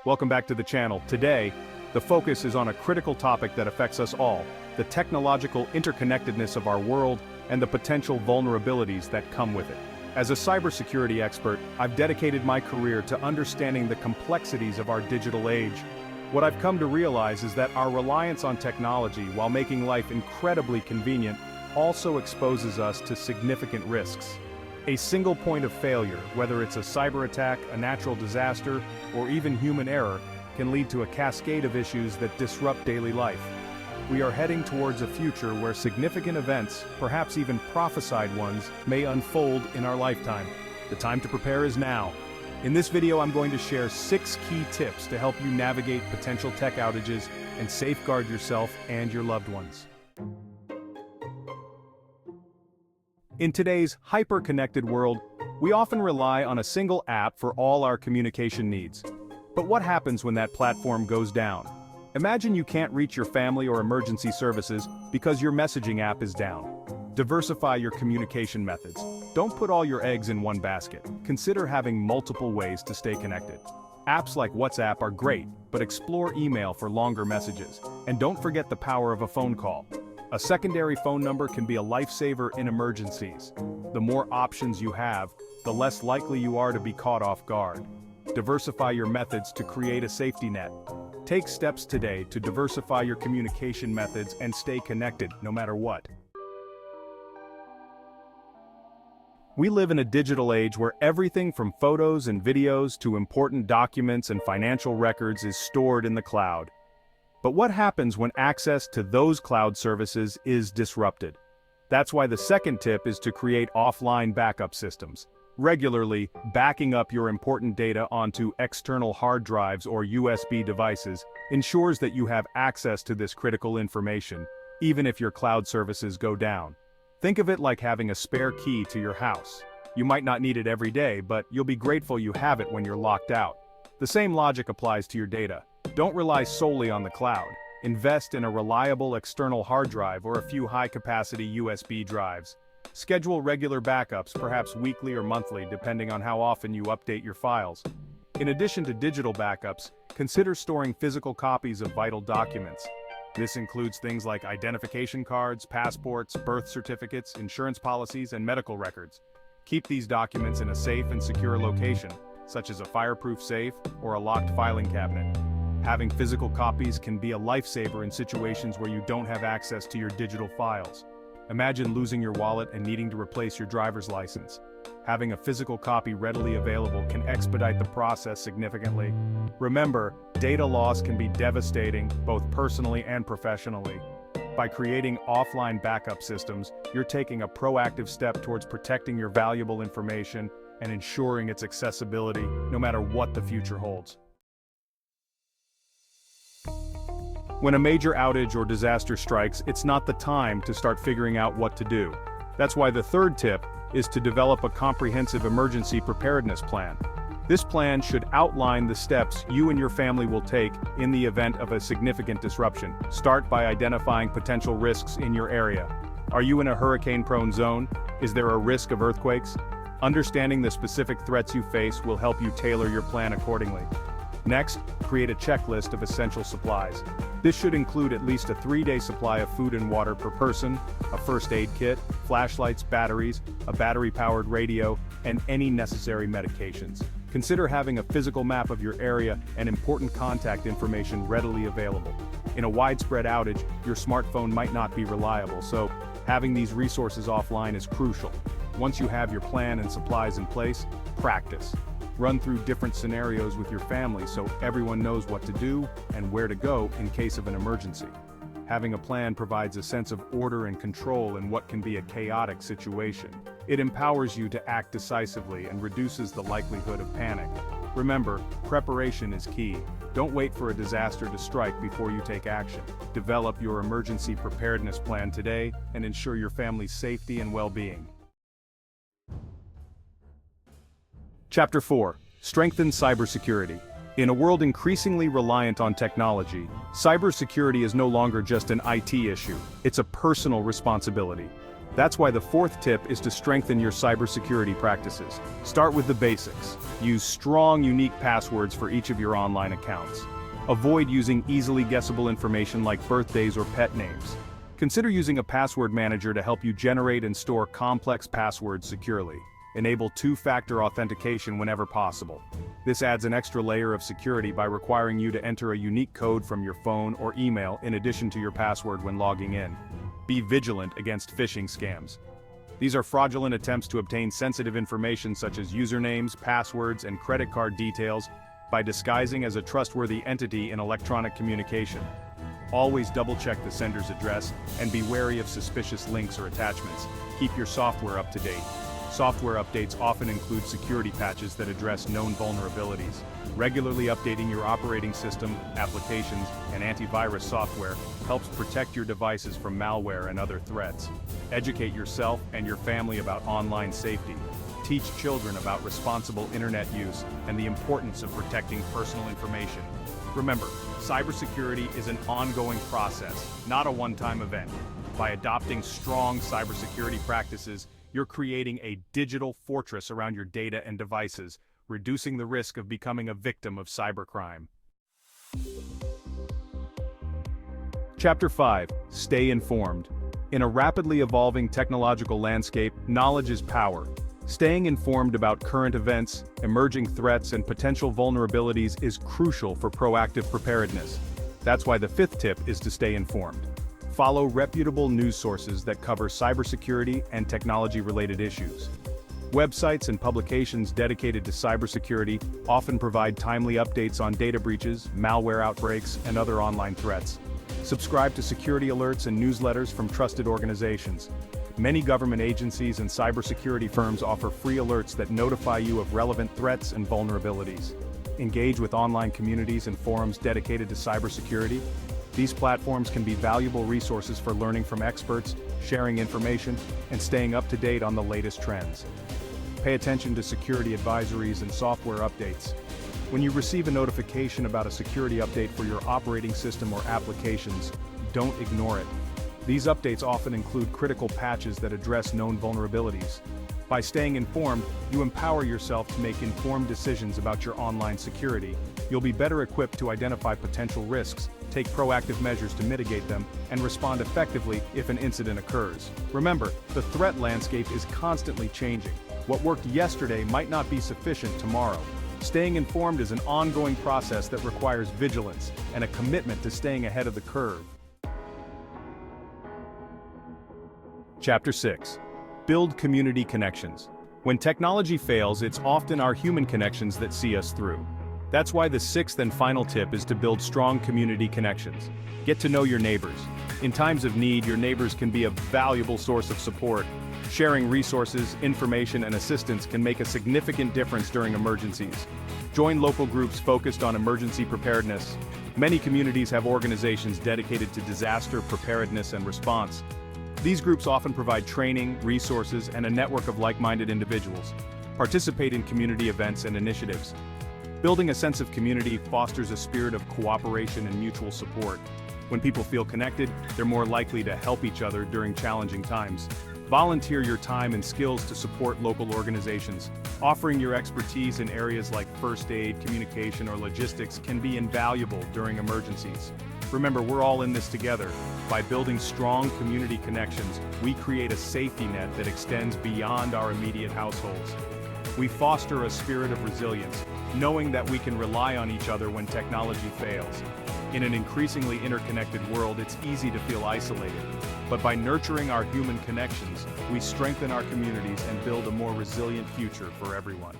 Welcome back to the channel. Today, the focus is on a critical topic that affects us all, the technological interconnectedness of our world and the potential vulnerabilities that come with it. As a cybersecurity expert, I've dedicated my career to understanding the complexities of our digital age. What I've come to realize is that our reliance on technology, while making life incredibly convenient, also exposes us to significant risks. A single point of failure, whether it's a cyber attack, a natural disaster, or even human error, can lead to a cascade of issues that disrupt daily life. We are heading towards a future where significant events, perhaps even prophesied ones, may unfold in our lifetime. The time to prepare is now. In this video, I'm going to share 6 key tips to help you navigate potential tech outages and safeguard yourself and your loved ones. In today's hyper-connected world, we often rely on a single app for all our communication needs. But what happens when that platform goes down? Imagine you can't reach your family or emergency services because your messaging app is down. Diversify your communication methods. Don't put all your eggs in one basket. Consider having multiple ways to stay connected. Apps like WhatsApp are great, but explore email for longer messages. And don't forget the power of a phone call. A secondary phone number can be a lifesaver in emergencies. The more options you have, the less likely you are to be caught off guard. Diversify your methods to create a safety net. Take steps today to diversify your communication methods and stay connected no matter what. We live in a digital age where everything from photos and videos to important documents and financial records is stored in the cloud. But what happens when access to those cloud services is disrupted? That's why the second tip is to create offline backup systems. Regularly, backing up your important data onto external hard drives or USB devices ensures that you have access to this critical information, even if your cloud services go down. Think of it like having a spare key to your house. You might not need it every day, but you'll be grateful you have it when you're locked out. The same logic applies to your data. Don't rely solely on the cloud. Invest in a reliable external hard drive or a few high-capacity USB drives. Schedule regular backups, perhaps weekly or monthly, depending on how often you update your files. In addition to digital backups, consider storing physical copies of vital documents. This includes things like identification cards, passports, birth certificates, insurance policies, and medical records. Keep these documents in a safe and secure location, such as a fireproof safe or a locked filing cabinet. Having physical copies can be a lifesaver in situations where you don't have access to your digital files. Imagine losing your wallet and needing to replace your driver's license. Having a physical copy readily available can expedite the process significantly. Remember, data loss can be devastating, both personally and professionally. By creating offline backup systems, you're taking a proactive step towards protecting your valuable information and ensuring its accessibility, no matter what the future holds. When a major outage or disaster strikes, it's not the time to start figuring out what to do. That's why the third tip is to develop a comprehensive emergency preparedness plan. This plan should outline the steps you and your family will take in the event of a significant disruption. Start by identifying potential risks in your area. Are you in a hurricane-prone zone? Is there a risk of earthquakes? Understanding the specific threats you face will help you tailor your plan accordingly. Next, create a checklist of essential supplies. This should include at least a 3-day supply of food and water per person, a first aid kit, flashlights, batteries, a battery-powered radio, and any necessary medications. Consider having a physical map of your area and important contact information readily available. In a widespread outage, your smartphone might not be reliable, so having these resources offline is crucial. Once you have your plan and supplies in place, practice. Run through different scenarios with your family so everyone knows what to do and where to go in case of an emergency. Having a plan provides a sense of order and control in what can be a chaotic situation. It empowers you to act decisively and reduces the likelihood of panic. Remember, preparation is key. Don't wait for a disaster to strike before you take action. Develop your emergency preparedness plan today and ensure your family's safety and well-being. Chapter 4. Strengthen cybersecurity. In a world increasingly reliant on technology, cybersecurity is no longer just an IT issue, it's a personal responsibility. That's why the fourth tip is to strengthen your cybersecurity practices. Start with the basics. Use strong, unique passwords for each of your online accounts. Avoid using easily guessable information like birthdays or pet names. Consider using a password manager to help you generate and store complex passwords securely. Enable two-factor authentication whenever possible. This adds an extra layer of security by requiring you to enter a unique code from your phone or email in addition to your password when logging in. Be vigilant against phishing scams. These are fraudulent attempts to obtain sensitive information such as usernames, passwords, and credit card details by disguising as a trustworthy entity in electronic communication. Always double-check the sender's address and be wary of suspicious links or attachments. Keep your software up to date. Software updates often include security patches that address known vulnerabilities. Regularly updating your operating system, applications, and antivirus software helps protect your devices from malware and other threats. Educate yourself and your family about online safety. Teach children about responsible internet use and the importance of protecting personal information. Remember, cybersecurity is an ongoing process, not a one-time event. By adopting strong cybersecurity practices, you're creating a digital fortress around your data and devices, reducing the risk of becoming a victim of cybercrime. Chapter 5. Stay informed. In a rapidly evolving technological landscape, knowledge is power. Staying informed about current events, emerging threats, and potential vulnerabilities is crucial for proactive preparedness. That's why the fifth tip is to stay informed. Follow reputable news sources that cover cybersecurity and technology-related issues. Websites and publications dedicated to cybersecurity often provide timely updates on data breaches, malware outbreaks, and other online threats. Subscribe to security alerts and newsletters from trusted organizations. Many government agencies and cybersecurity firms offer free alerts that notify you of relevant threats and vulnerabilities. Engage with online communities and forums dedicated to cybersecurity. These platforms can be valuable resources for learning from experts, sharing information, and staying up to date on the latest trends. Pay attention to security advisories and software updates. When you receive a notification about a security update for your operating system or applications, don't ignore it. These updates often include critical patches that address known vulnerabilities. By staying informed, you empower yourself to make informed decisions about your online security. You'll be better equipped to identify potential risks, take proactive measures to mitigate them, and respond effectively if an incident occurs. Remember, the threat landscape is constantly changing. What worked yesterday might not be sufficient tomorrow. Staying informed is an ongoing process that requires vigilance and a commitment to staying ahead of the curve. Chapter 6. Build community connections. When technology fails, it's often our human connections that see us through. That's why the sixth and final tip is to build strong community connections. Get to know your neighbors. In times of need, your neighbors can be a valuable source of support. Sharing resources, information, and assistance can make a significant difference during emergencies. Join local groups focused on emergency preparedness. Many communities have organizations dedicated to disaster preparedness and response. These groups often provide training, resources, and a network of like-minded individuals. Participate in community events and initiatives. Building a sense of community fosters a spirit of cooperation and mutual support. When people feel connected, they're more likely to help each other during challenging times. Volunteer your time and skills to support local organizations. Offering your expertise in areas like first aid, communication, or logistics can be invaluable during emergencies. Remember, we're all in this together. By building strong community connections, we create a safety net that extends beyond our immediate households. We foster a spirit of resilience, knowing that we can rely on each other when technology fails. In an increasingly interconnected world, it's easy to feel isolated. But by nurturing our human connections, we strengthen our communities and build a more resilient future for everyone.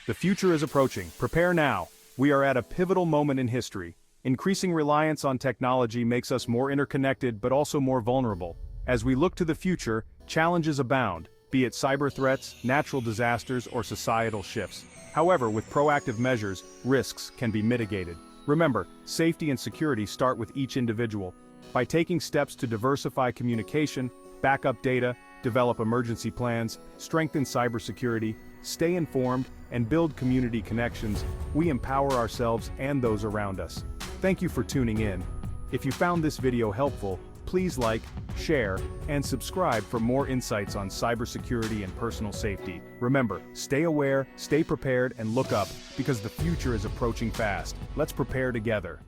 The future is approaching. Prepare now. We are at a pivotal moment in history. Increasing reliance on technology makes us more interconnected but also more vulnerable. As we look to the future, challenges abound, be it cyber threats, natural disasters, or societal shifts. However, with proactive measures, risks can be mitigated. Remember, safety and security start with each individual. By taking steps to diversify communication, back up data, develop emergency plans, strengthen cybersecurity, stay informed, and build community connections, we empower ourselves and those around us. Thank you for tuning in. If you found this video helpful, Please like, share, and subscribe for more insights on cybersecurity and personal safety. Remember, stay aware, stay prepared, and look up, because the future is approaching fast. Let's prepare together.